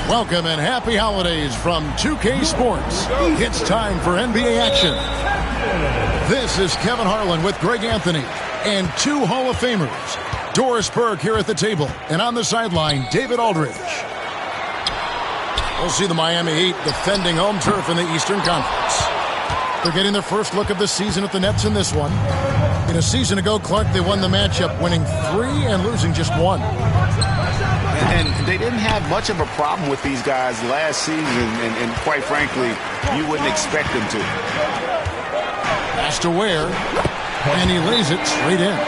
Welcome and happy holidays from 2K Sports. It's time for NBA action. This is Kevin Harlan with Greg Anthony and two Hall of Famers. Doris Burke here at the table, and on the sideline, David Aldridge. We'll see the Miami Heat defending home turf in the Eastern Conference. They're getting their first look of the season at the Nets in this one. In a season ago, Clark, they won the matchup, winning 3 and losing just 1. And they didn't have much of a problem with these guys last season, and quite frankly, you wouldn't expect them to. Pass to Ware, and he lays it straight in.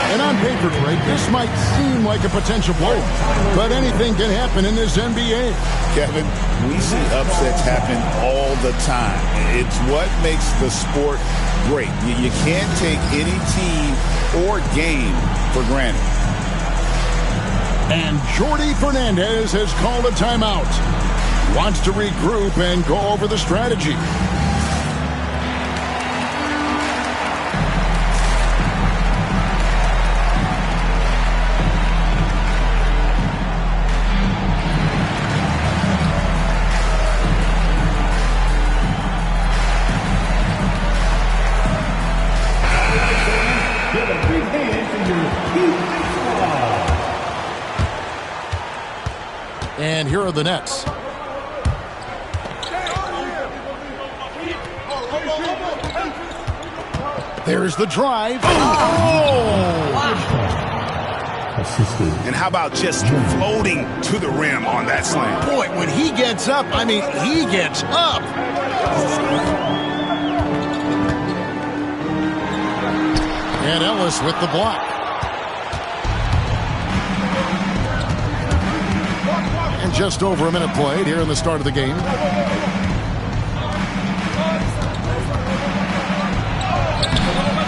And on paper, Greg, this might seem like a potential blow, but anything can happen in this NBA. Kevin, we see upsets happen all the time. It's what makes the sport great. You can't take any team or game for granted. And Jordi Fernandez has called a timeout. Wants to regroup and go over the strategy. And here are the Nets. There's the drive. And how about just floating to the rim on that slam? Boy, when he gets up, I mean, he gets up. And Ellis with the block. And just over a minute played here in the start of the game.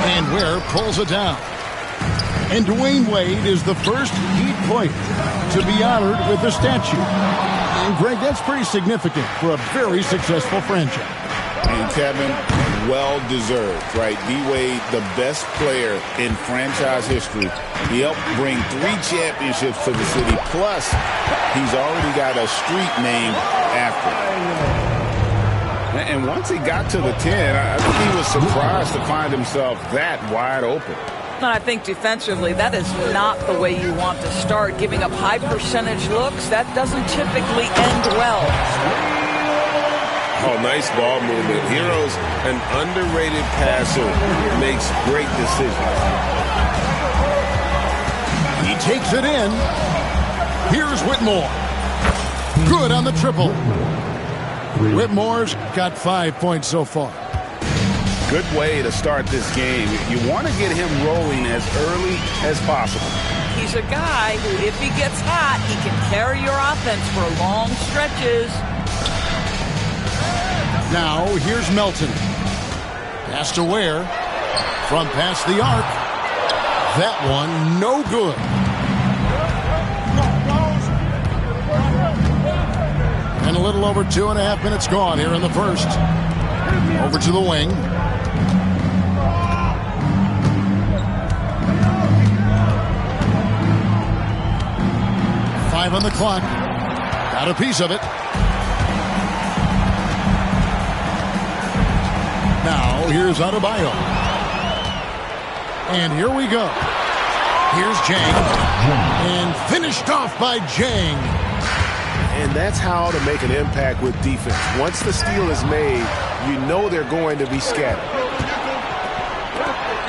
And Ware pulls it down. And Dwayne Wade is the first Heat player to be honored with a statue. And Greg, that's pretty significant for a very successful franchise. And Kevin, well deserved, right? D-Wade, the best player in franchise history. He helped bring 3 championships to the city. Plus, he's already got a street named after him. And once he got to the 10, I think he was surprised to find himself that wide open. And I think defensively, that is not the way you want to start. Giving up high percentage looks, that doesn't typically end well. Oh, nice ball movement. Hero's an underrated passer, makes great decisions. He takes it in. Here's Whitmore. Good on the triple. Whitmore's got 5 points so far. Good way to start this game. You want to get him rolling as early as possible. He's a guy who, if he gets hot, he can carry your offense for long stretches. Now, here's Melton. Pass to Ware. From past the arc. That one, no good. And a little over 2.5 minutes gone here in the first. Over to the wing. Five on the clock. Got a piece of it. Now, here's Adebayo. And here we go. Here's Jang. And finished off by Jang. And that's how to make an impact with defense. Once the steal is made, you know they're going to be scattered.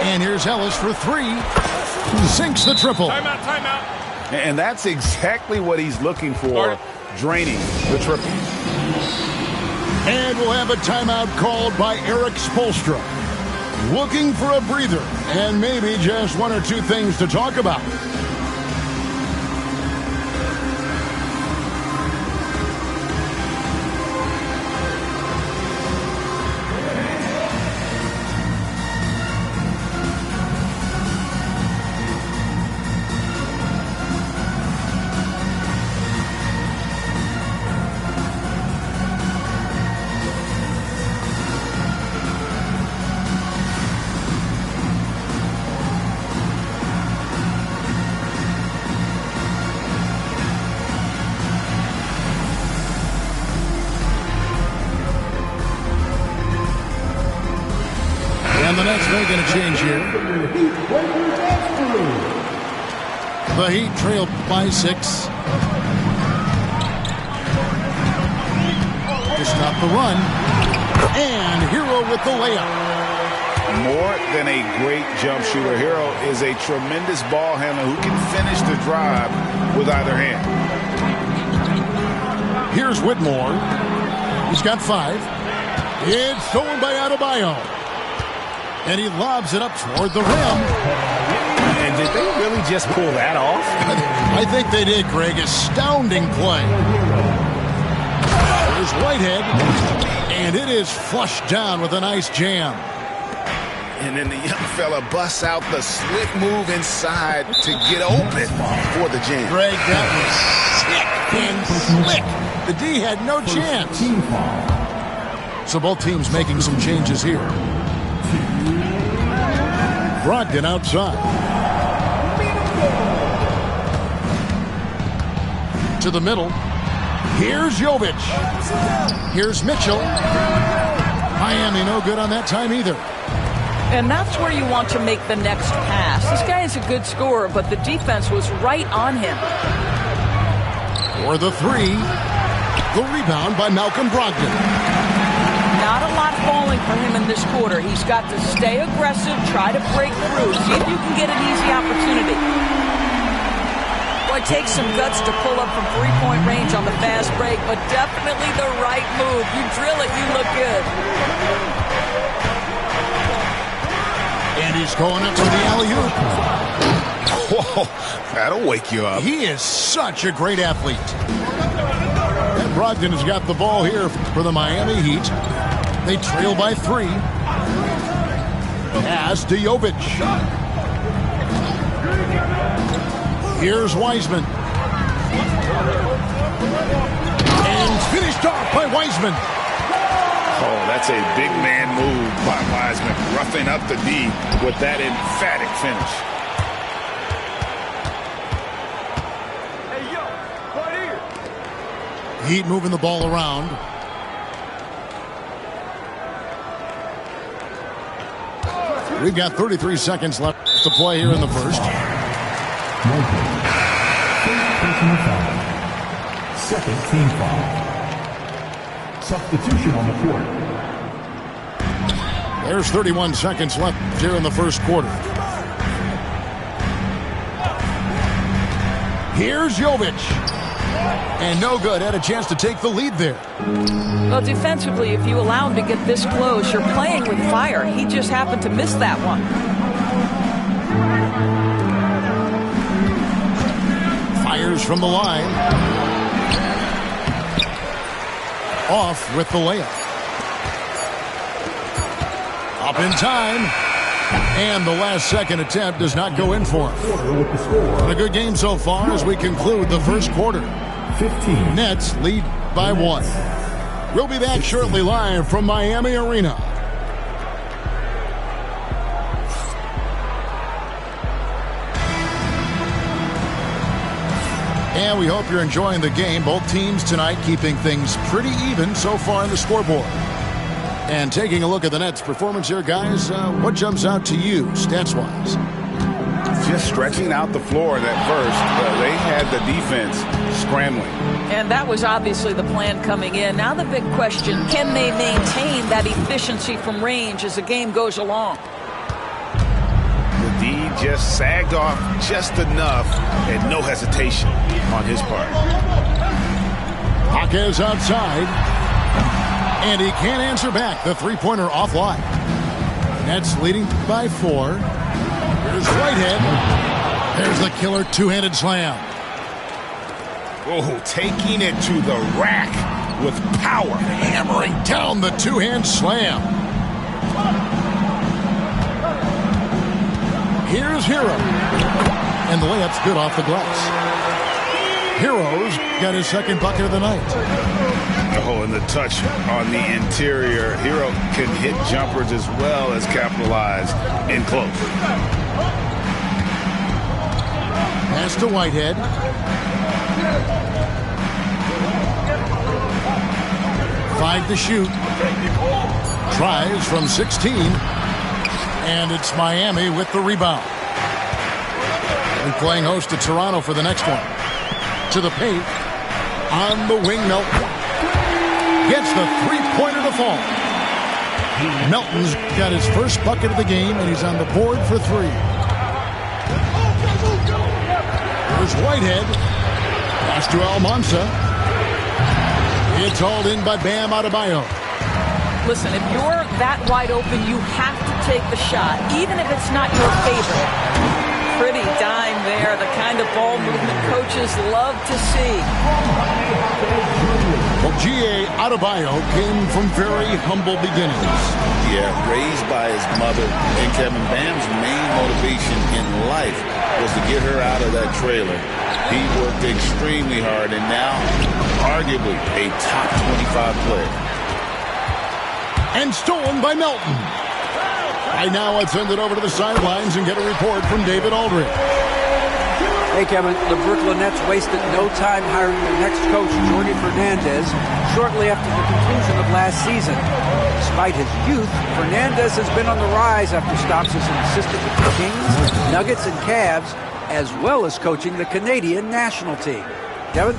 And here's Ellis for 3. Sinks the triple. Timeout. And that's exactly what he's looking for, draining the triple. And we'll have a timeout called by Eric Spoelstra. Looking for a breather and maybe just 1 or 2 things to talk about. the Nets making a change here. The Heat trailed by 6. To stop the run. And Hero with the layup. More than a great jump shooter, Hero is a tremendous ball handler who can finish the drive with either hand. Here's Whitmore. He's got 5. It's stolen by Adebayo. And he lobs it up toward the rim. And did they really just pull that off? I think they did, Greg. Astounding play. There's Whitehead. And it is flushed down with a nice jam. And then the young fella busts out the slick move inside to get open for the jam. Greg, that was sick and slick. The D had no chance. So both teams making some changes here. Brogdon outside. To the middle. Here's Jovic. Here's Mitchell. Miami no good on that time either. And that's where you want to make the next pass. This guy is a good scorer, but the defense was right on him. For the 3. The rebound by Malcolm Brogdon. Not a lot falling for him in this quarter. He's got to stay aggressive, try to break through, see if you can get an easy opportunity. Well, it takes some guts to pull up from three-point range on the fast break, but definitely the right move. You drill it, you look good. And he's going up for the alley-oop. Whoa, that'll wake you up. He is such a great athlete. And Brogdon has got the ball here for the Miami Heat. They trail by 3. Pass to Jovic. Here's Wiseman. And finished off by Wiseman. Oh, that's a big man move by Wiseman, roughing up the D with that emphatic finish. Hey, yo, right here. Heat moving the ball around. We've got 33 seconds left to play here in the first. Second team foul. Substitution on the court. There's 31 seconds left here in the first quarter. Here's Jovic. And no good. Had a chance to take the lead there. Well, defensively, if you allow him to get this close, you're playing with fire. He just happened to miss that one. Fires from the line. Off with the layup. Up in time. And the last second attempt does not go in for him. A good game so far as we conclude the first quarter. 15. Nets lead by 1. We'll be back shortly live from Miami Arena. And we hope you're enjoying the game. Both teams tonight keeping things pretty even so far in the scoreboard. And taking a look at the Nets' performance here, guys, what jumps out to you stats-wise? Just stretching out the floor at first. They had the defense scrambling. And that was obviously the plan coming in. Now the big question, can they maintain that efficiency from range as the game goes along? The D just sagged off just enough and no hesitation on his part. Jaquez outside. And he can't answer back. The three-pointer offline. Nets leading by 4. Here's Whitehead. There's the killer two-handed slam. Oh, taking it to the rack with power. Hammering down the two-hand slam. Here's Hero. And the layup's good off the glass. Hero's got his second bucket of the night. Oh, and the touch on the interior. Hero can hit jumpers as well as capitalize in close. Pass to Whitehead. Five to shoot. Tries from 16. And it's Miami with the rebound. They're playing host to Toronto for the next one. To the paint. On the wing, Melton. Gets the three-pointer to fall. Melton's got his first bucket of the game, and he's on the board for three. Here's Whitehead. Pass to Almanza. It's hauled in by Bam Adebayo. Listen, if you're that wide open, you have to take the shot, even if it's not your favorite. Pretty dime there, the kind of ball movement coaches love to see. Well, G.A. Adebayo came from very humble beginnings. Yeah, raised by his mother. And Kevin, Bam's main motivation in life was to get her out of that trailer. He worked extremely hard and now arguably a top 25 player. And stolen by Melton. Right now, let's send it over to the sidelines and get a report from David Aldridge. Hey, Kevin, the Brooklyn Nets wasted no time hiring their next coach, Jordi Fernandez, shortly after the conclusion of last season. Despite his youth, Fernandez has been on the rise after stops as an assistant with the Kings, Nuggets, and Cavs, as well as coaching the Canadian national team. Kevin?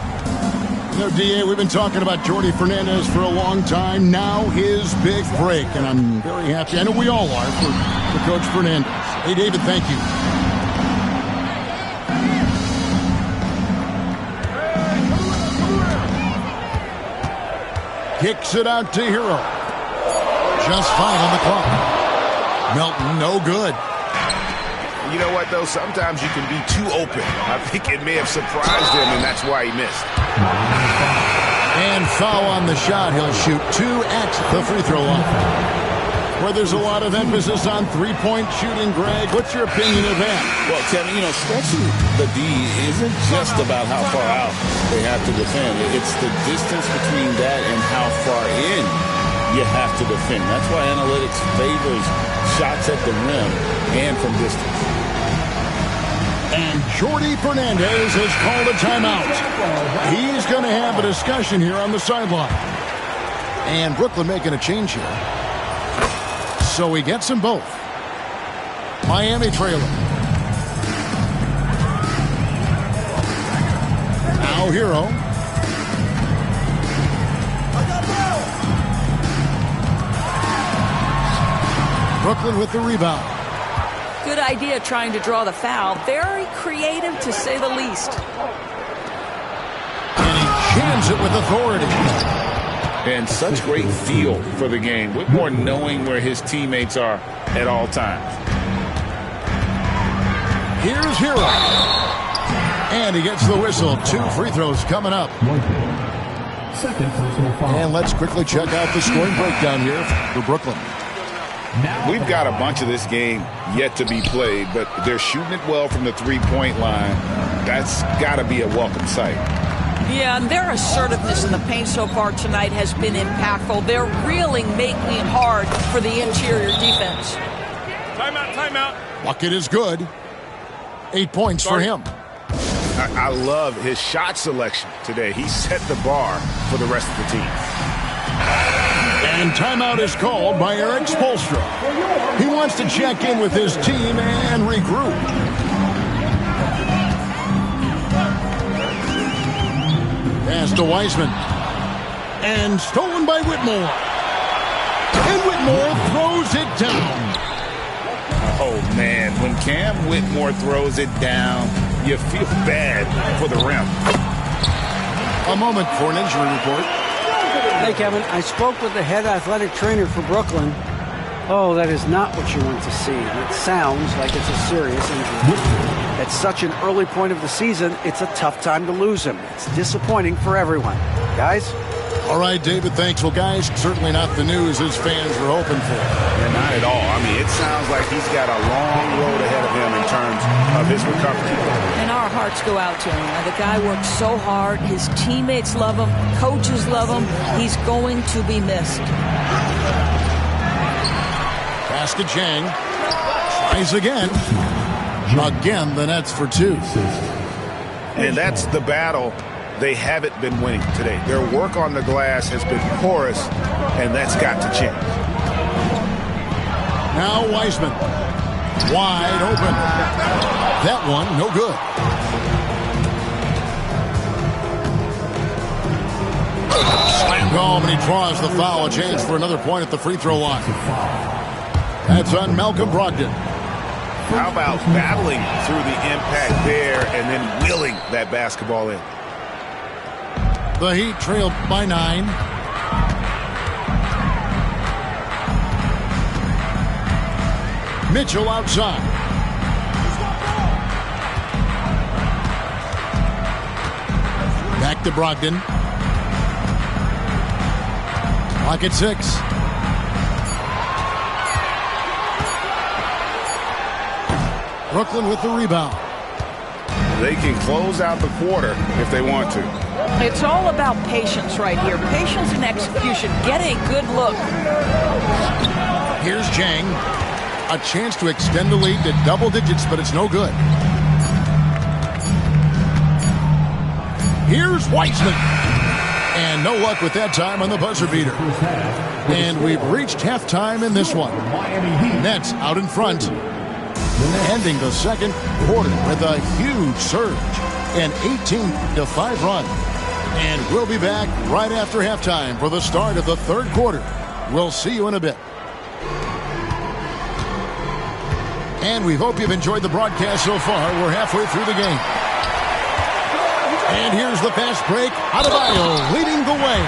You know, D.A., we've been talking about Jordi Fernandez for a long time. Now his big break, and I'm very happy. I know we all are for Coach Fernandez. Hey, David, thank you. Kicks it out to Hero. Just fine on the clock. Melton, no good. You know what, though? Sometimes you can be too open. I think it may have surprised him, and that's why he missed. And foul on the shot. He'll shoot 2 at the free throw line. Where there's a lot of emphasis on three-point shooting, Greg. What's your opinion of that? Well, Kevin, you know, stretching the D isn't just about how far out they have to defend. It's the distance between that and how far in you have to defend. That's why analytics favors shots at the rim and from distance. And Jordi Fernandez has called a timeout. He's going to have a discussion here on the sideline. And Brooklyn making a change here. So he gets them both. Miami trailing. Now Hero. Brooklyn with the rebound. Good idea trying to draw the foul. Very creative, to say the least. And he jams it with authority. And such great feel for the game. Whitmore knowing where his teammates are at all times. Here's Hero. And he gets the whistle. 2 free throws coming up. Second personal foul. And let's quickly check out the scoring breakdown here for Brooklyn. We've got a bunch of this game yet to be played, but they're shooting it well from the three-point line. That's got to be a welcome sight. Yeah, and their assertiveness in the paint so far tonight has been impactful. They're really making it hard for the interior defense. Timeout. Bucket is good. 8 points for him. I love his shot selection today. He set the bar for the rest of the team. And timeout is called by Eric Spoelstra. He wants to check in with his team and regroup. Pass to Wiseman. And stolen by Whitmore. And Whitmore throws it down. Oh, man, when Cam Whitmore throws it down, you feel bad for the rim. A moment for an injury report. Hey, Kevin, I spoke with the head athletic trainer for Brooklyn. Oh, that is not what you want to see. It sounds like it's a serious injury. At such an early point of the season, it's a tough time to lose him. It's disappointing for everyone. Guys? All right, David, thanks. Well, guys, certainly not the news his fans were hoping for. Yeah, not at all. I mean, it sounds like he's got a long road ahead of him in terms of his recovery. And our hearts go out to him. The guy works so hard. His teammates love him. Coaches love him. He's going to be missed. Basket Chang tries again. Again, the Nets for 2. And that's the battle they haven't been winning today. Their work on the glass has been porous, and that's got to change. Now Wiseman. Wide open. That one, no good. Slam home, and he draws the foul. A chance for another point at the free throw line. That's on Malcolm Brogdon. How about battling through the impact there and then wheeling that basketball in? The Heat trailed by 9. Mitchell outside. Back to Brogdon. Clock at 6. Brooklyn with the rebound. They can close out the quarter if they want to. It's all about patience right here. Patience and execution. Get a good look. Here's Jang. A chance to extend the lead to double digits, but it's no good. Here's Wiseman. And no luck with that time on the buzzer beater. And we've reached halftime in this one. Nets out in front. Ending the second quarter with a huge surge. An 18-5 run. And we'll be back right after halftime for the start of the third quarter. We'll see you in a bit. And we hope you've enjoyed the broadcast so far. We're halfway through the game. And here's the fast break. Adebayo leading the way.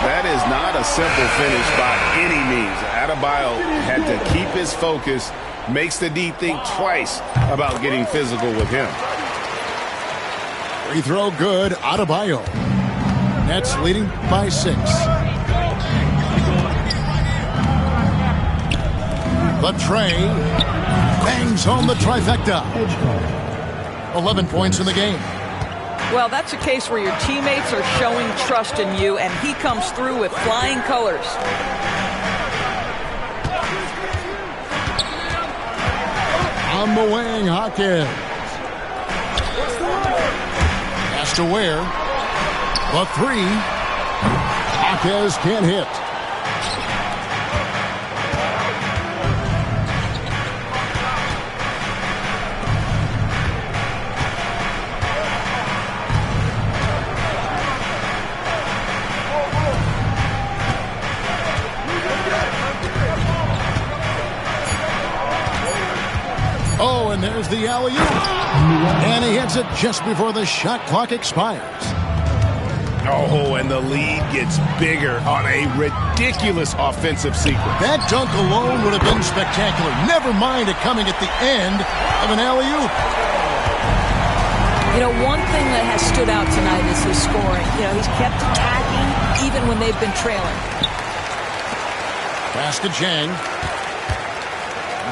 That is not a simple finish by any means. Adebayo had to keep his focus. Makes the D think twice about getting physical with him. Free throw good. Adebayo. Nets leading by 6. The tray bangs home the trifecta. 11 points in the game. Well, that's a case where your teammates are showing trust in you, and he comes through with flying colors. On the wing, Hawkins. Has to Ware. The 3. Hawkins can't hit. Oh, and there's the alley-oop. And he hits it just before the shot clock expires. Oh, and the lead gets bigger on a ridiculous offensive sequence. That dunk alone would have been spectacular. Never mind it coming at the end of an alley-oop. You know, one thing that has stood out tonight is his scoring. You know, he's kept attacking even when they've been trailing. Pass to Jang.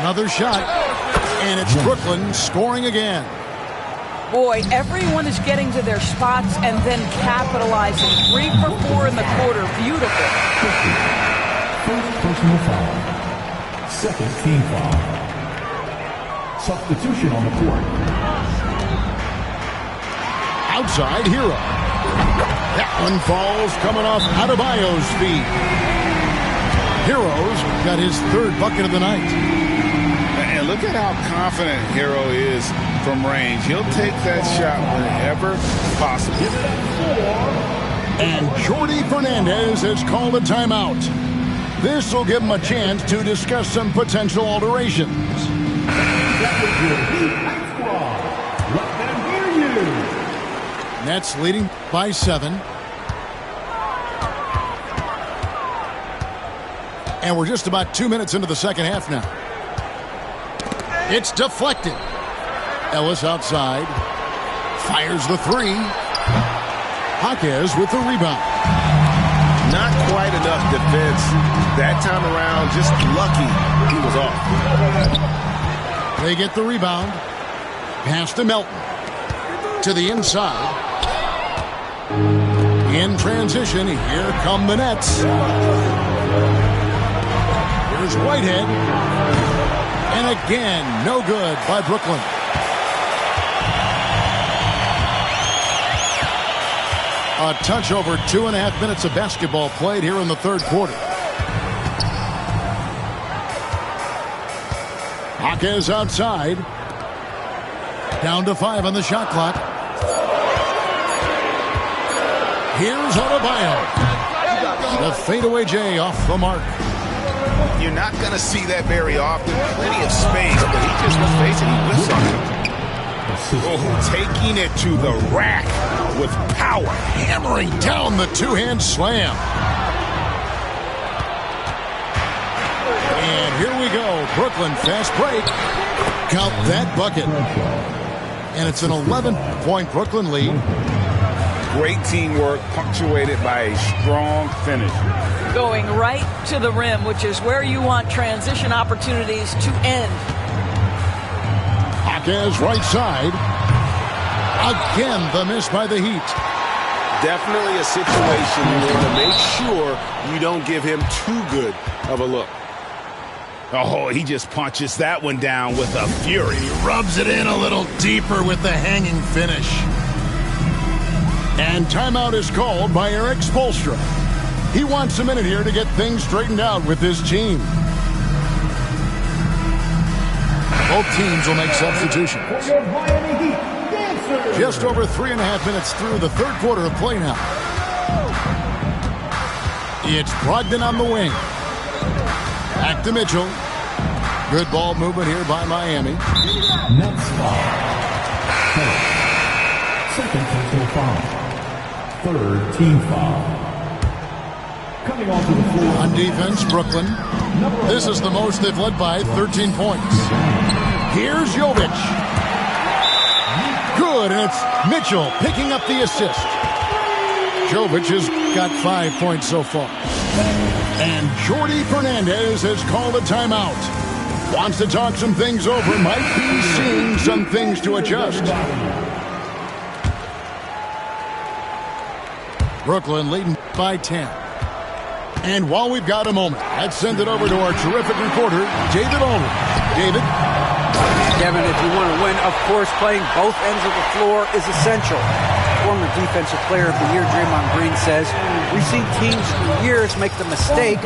Another shot. And it's Brooklyn scoring again. Boy, everyone is getting to their spots and then capitalizing. 3 for 4 in the quarter. Beautiful. First personal foul. Second team foul. Substitution on the court. Outside, Hero. That one falls coming off Adebayo's feet. Hero's got his 3rd bucket of the night. And look at how confident Hero is from range. He'll take that shot wherever possible. And Jordi Fernandez has called a timeout. This will give him a chance to discuss some potential alterations. Nets leading by 7. And we're just about 2 minutes into the second half now. It's deflected. Ellis outside. Fires the 3. Hawkins with the rebound. Not quite enough defense that time around. Just lucky he was off. They get the rebound. Pass to Melton. To the inside. In transition, here come the Nets. Here's Whitehead. And again, no good by Brooklyn. A touch over 2.5 minutes of basketball played here in the third quarter. Jaquez outside. Down to 5 on the shot clock. Here's Adebayo. The fadeaway J off the mark. You're not going to see that very often. Plenty of space, but he just, let's face it, he whiffs on it. Oh, taking it to the rack with power. Hammering down the two-hand slam. And here we go. Brooklyn fast break. Count that bucket. And it's an 11-point Brooklyn lead. Great teamwork punctuated by a strong finish. Going right to the rim, which is where you want transition opportunities to end. Jaquez right side. Again, the miss by the Heat. Definitely a situation you want to make sure you don't give him too good of a look. Oh, he just punches that one down with a fury. He rubs it in a little deeper with the hanging finish. And timeout is called by Eric Spoelstra. He wants a minute here to get things straightened out with his team. Both teams will make substitutions. Just over 3.5 minutes through the third quarter of play now. It's Brogdon on the wing. Back to Mitchell. Good ball movement here by Miami. Nets foul. Second personal foul. Third team foul. Coming onto the floor. On defense, Brooklyn. This is the most they've led by, 13 points. Here's Jovic. Good, and it's Mitchell picking up the assist. Jovic has got 5 points so far. And Jordi Fernandez has called a timeout. Wants to talk some things over. Might be seeing some things to adjust. Brooklyn leading by 10. And while we've got a moment, let's send it over to our terrific reporter, David Aldridge. David? Kevin, if you want to win, of course, playing both ends of the floor is essential. Former Defensive Player of the Year Draymond Green says, we've seen teams for years make the mistake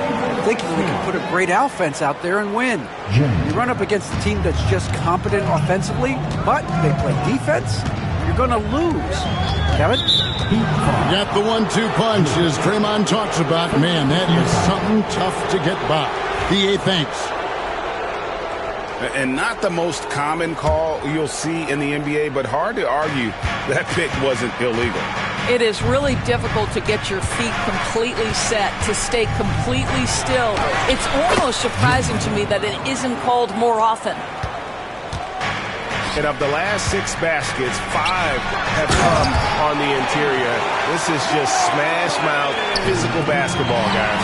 thinking we can put a great offense out there and win. You run up against a team that's just competent offensively, but they play defense, you're going to lose. Kevin? Got the 1-2 punch as Draymond talks about. Man, that is something tough to get by. BA thanks. And not the most common call you'll see in the NBA, but hard to argue that pick wasn't illegal. It is really difficult to get your feet completely set, to stay completely still. It's almost surprising to me that it isn't called more often. And of the last 6 baskets, 5 have come on the interior. This is just smash mouth physical basketball, guys.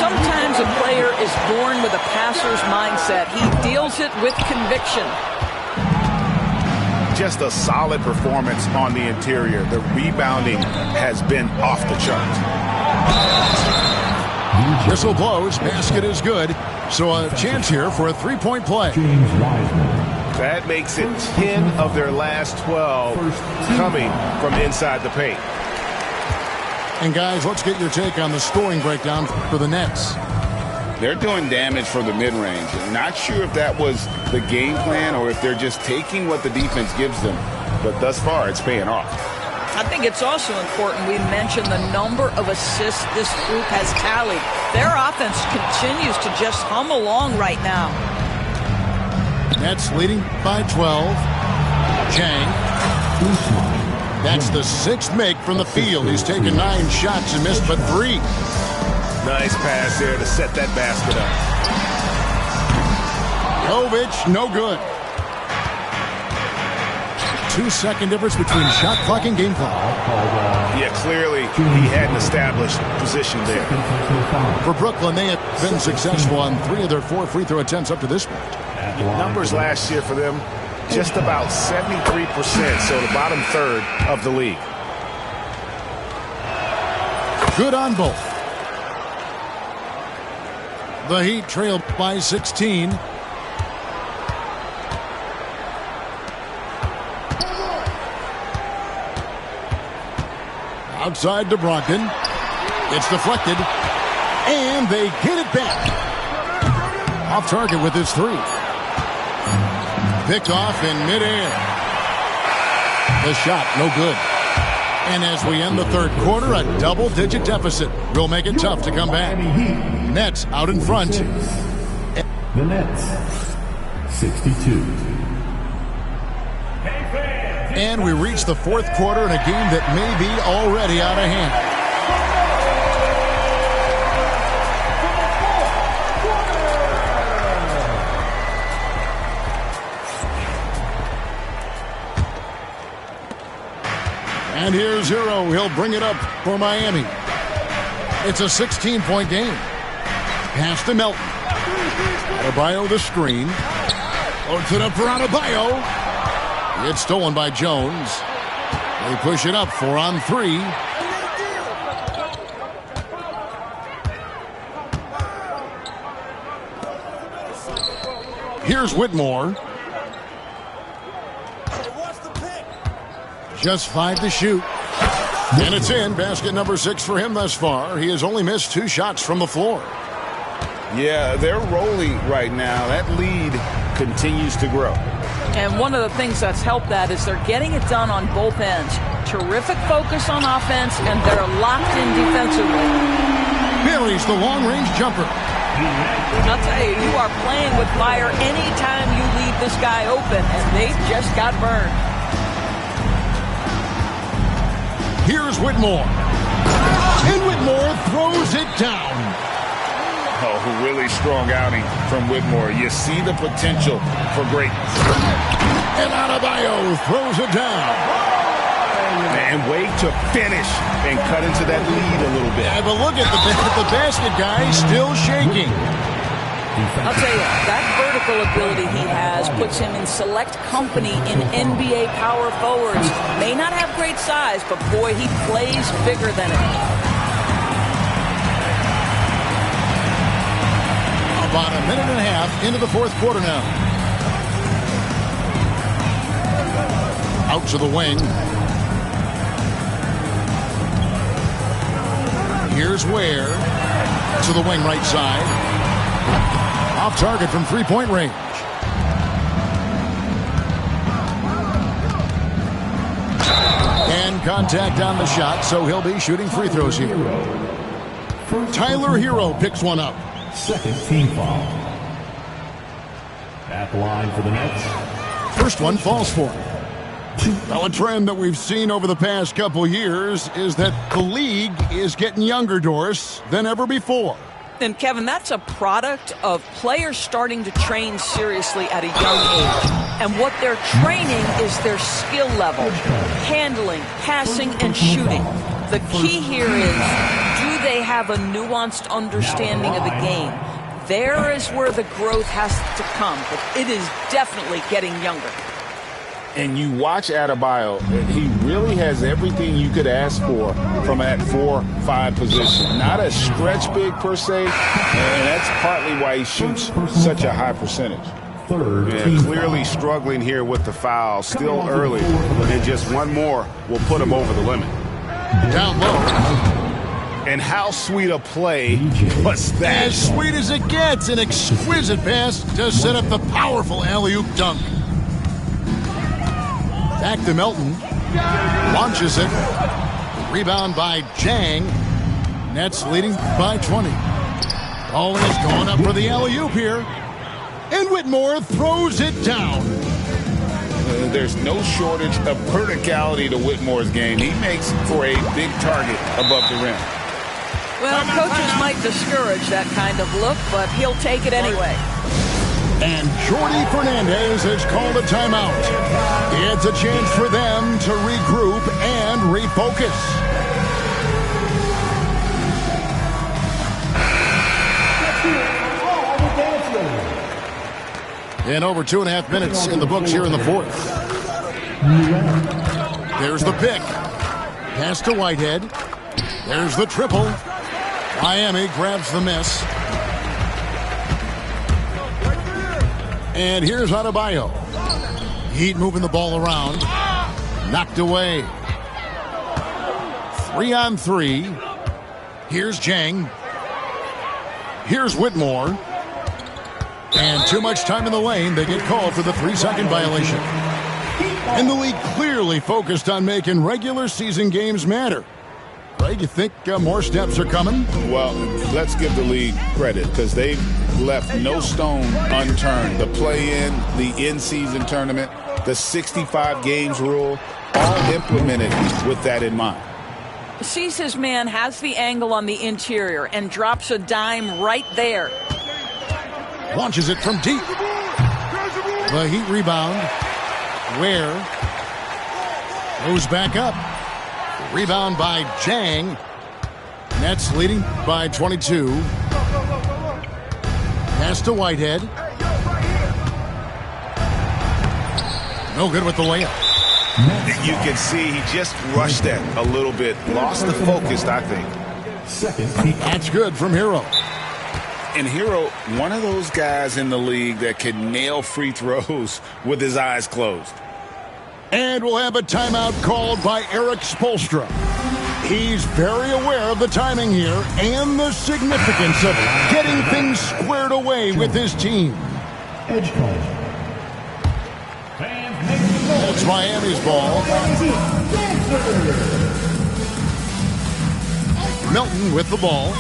Sometimes a player is born with a passer's mindset. He deals it with conviction. Just a solid performance on the interior. The rebounding has been off the chart. Whistle blows. Basket is good. So a chance here for a 3-point play. James Wiseman. That makes it 10 of their last 12 coming from inside the paint. And guys, let's get your take on the scoring breakdown for the Nets. They're doing damage from the mid-range. Not sure if that was the game plan or if they're just taking what the defense gives them. But thus far, it's paying off. I think it's also important we mention the number of assists this group has tallied. Their offense continues to just hum along right now. Nets leading by 12. Chang. That's the 6th make from the field. He's taken 9 shots and missed but 3. Nice pass there to set that basket up. Jovic, no good. 2-second difference between shot clock and game clock. Yeah, clearly he had an established position there. For Brooklyn, they have been successful on 3 of their 4 free throw attempts up to this point. Numbers last year for them, just about 73%, so the bottom third of the league. Good on both. The Heat trail by 16. Outside to Brogdon. It's deflected. And they get it back. Off target with his 3. Picked off in midair. The shot, no good. And as we end the third quarter, a double-digit deficit will make it tough to come back. Nets out in front. The Nets, 62. And we reach the fourth quarter in a game that may be already out of hand. And here's Hero. He'll bring it up for Miami. It's a 16-point game. Pass to Melton. Adebayo the screen. Loads it up for Adebayo. It's stolen by Jones. They push it up 4-on-3. Here's Whitmore. Just 5 to shoot. And it's in. Basket number 6 for him thus far. He has only missed 2 shots from the floor. Yeah, they're rolling right now. That lead continues to grow. And one of the things that's helped that is they're getting it done on both ends. Terrific focus on offense, and they're locked in defensively. Buries the long-range jumper. I'll tell you, you are playing with fire anytime you leave this guy open, and they just got burned. Here's Whitmore. And Whitmore throws it down. Oh, really strong outing from Whitmore. You see the potential for greatness. And Adebayo throws it down. And way to finish and cut into that lead a little bit. Yeah, but look at the basket guy still shaking. I'll tell you, that vertical ability he has puts him in select company in NBA power forwards. May not have great size, but boy, he plays bigger than it. About a minute and a half into the fourth quarter now. Out to the wing. Here's Ware. To the wing right side. Off target from three-point range. And contact on the shot, so he'll be shooting free throws here. Tyler Hero picks one up. Second team foul. At the line for the Nets. First one falls for him. Now, a trend that we've seen over the past couple years is that the league is getting younger, Doris, than ever before. And, Kevin, that's a product of players starting to train seriously at a young age. And what they're training is their skill level, handling, passing, and shooting. The key here is, do they have a nuanced understanding of the game? There is where the growth has to come, but it is definitely getting younger. And you watch Adebayo, he really has everything you could ask for from that 4-5 position. Not a stretch big per se, and that's partly why he shoots such a high percentage. Yeah, clearly struggling here with the foul, still early, and just one more will put him over the limit. Down low. And how sweet a play was that? As sweet as it gets, an exquisite pass to set up the powerful alley-oop dunk. Back to Melton. Launches it. Rebound by Jang. Nets leading by 20. Ball is going up for the alley-oop here. And Whitmore throws it down. There's no shortage of verticality to Whitmore's game. He makes for a big target above the rim. Well, coaches might discourage that kind of look, but he'll take it anyway. And Jordi Fernandez has called a timeout. It's a chance for them to regroup and refocus. And over 2.5 minutes in the books here in the fourth. There's the pick. Pass to Whitehead. There's the triple. Miami grabs the miss. And here's Adebayo. Heat moving the ball around. Knocked away. 3-on-3. Here's Jang. Here's Whitmore. And too much time in the lane. They get called for the 3-second violation. And the league clearly focused on making regular season games matter. Greg, you think more steps are coming? Well, let's give the league credit because they've left no stone unturned. The play-in, the in-season tournament, the 65 games rule, all implemented with that in mind. Sees his man, has the angle on the interior, and drops a dime right there. Launches it from deep. The Heat rebound. Ware goes back up. Rebound by Jang. Nets leading by 22. Pass to Whitehead. No good with the layup. You can see he just rushed that a little bit. Lost the focus, I think. That's good from Hero. And Hero, one of those guys in the league that can nail free throws with his eyes closed. And we'll have a timeout called by Eric Spoelstra. He's very aware of the timing here and the significance of getting things squared away with his team. Edge call. It's Miami's ball. Milton with the ball.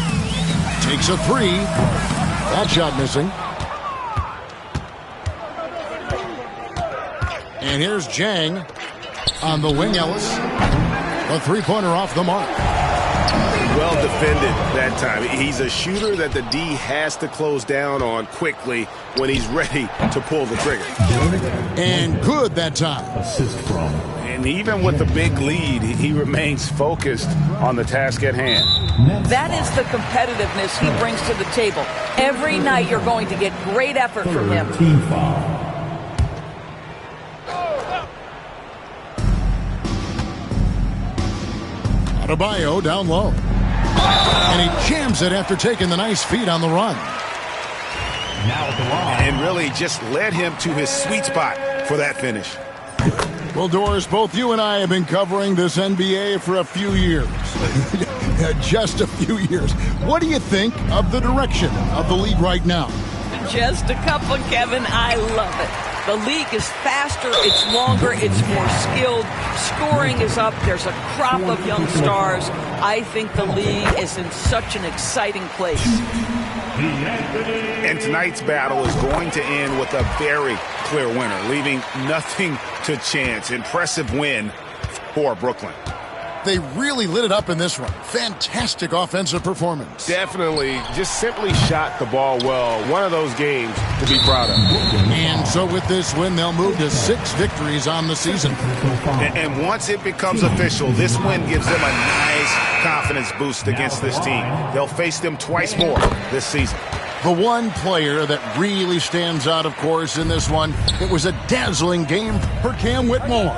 Takes a three. That shot missing. And here's Jang on the wing, Ellis. A three-pointer off the mark. Well defended that time. He's a shooter that the D has to close down on quickly when he's ready to pull the trigger. And good that time. Assist from. And even with the big lead, he remains focused on the task at hand. That is the competitiveness he brings to the table. Every night you're going to get great effort from him. Team foul. Adebayo down low. And he jams it after taking the nice feed on the run. Now at the line. And really just led him to his sweet spot for that finish. Well, Doris, both you and I have been covering this NBA for a few years. Just a few years. What do you think of the direction of the league right now? Just a couple, Kevin. I love it. The league is faster, it's longer, it's more skilled. Scoring is up. There's a crop of young stars. I think the league is in such an exciting place. And tonight's battle is going to end with a very clear winner, leaving nothing to chance. Impressive win for Brooklyn. They really lit it up in this one. Fantastic offensive performance. Definitely just simply shot the ball well. One of those games to be proud of. And so with this win, they'll move to 6 victories on the season. And once it becomes official, this win gives them a nice confidence boost against this team. They'll face them twice more this season. The one player that really stands out, of course, in this one, it was a dazzling game for Cam Whitmore.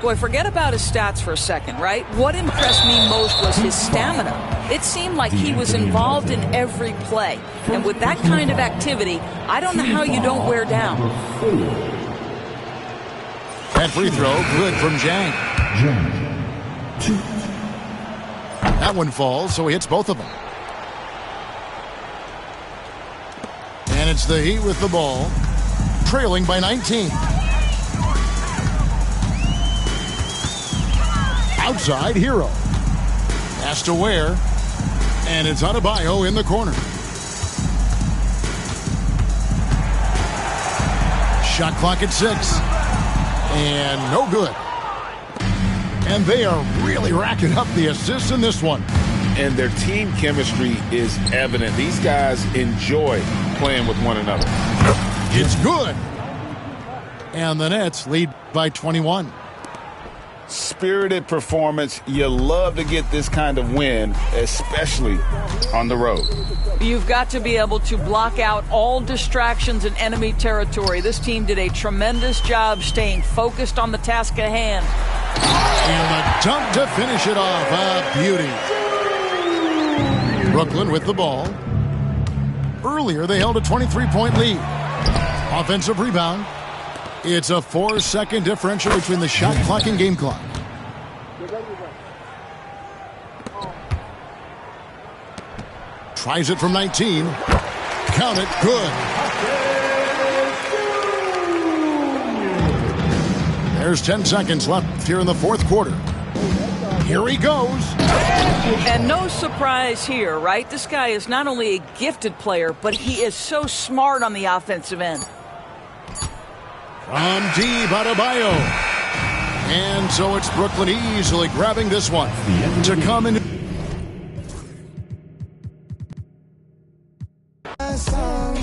Boy, forget about his stats for a second, right? What impressed me most was his stamina. It seemed like he was involved in every play. And with that kind of activity, I don't know how you don't wear down. That free throw, good from Jang. That one falls, so he hits both of them. And it's the Heat with the ball, trailing by 19. Outside, Hero. Pass to Ware. And it's Adebayo in the corner. Shot clock at 6. And no good. And they are really racking up the assists in this one. And their team chemistry is evident. These guys enjoy playing with one another. It's good. And the Nets lead by 21. Spirited performance. You love to get this kind of win, especially on the road. You've got to be able to block out all distractions in enemy territory. This team did a tremendous job staying focused on the task at hand. And the dunk to finish it off. A beauty. Brooklyn with the ball. Earlier, they held a 23-point lead. Offensive rebound. It's a 4-second differential between the shot clock and game clock. Tries it from 19. Count it. Good. There's 10 seconds left here in the fourth quarter. Here he goes. And no surprise here, right? This guy is not only a gifted player, but he is so smart on the offensive end. From deep, Adebayo. And so it's Brooklyn easily grabbing this one to come in.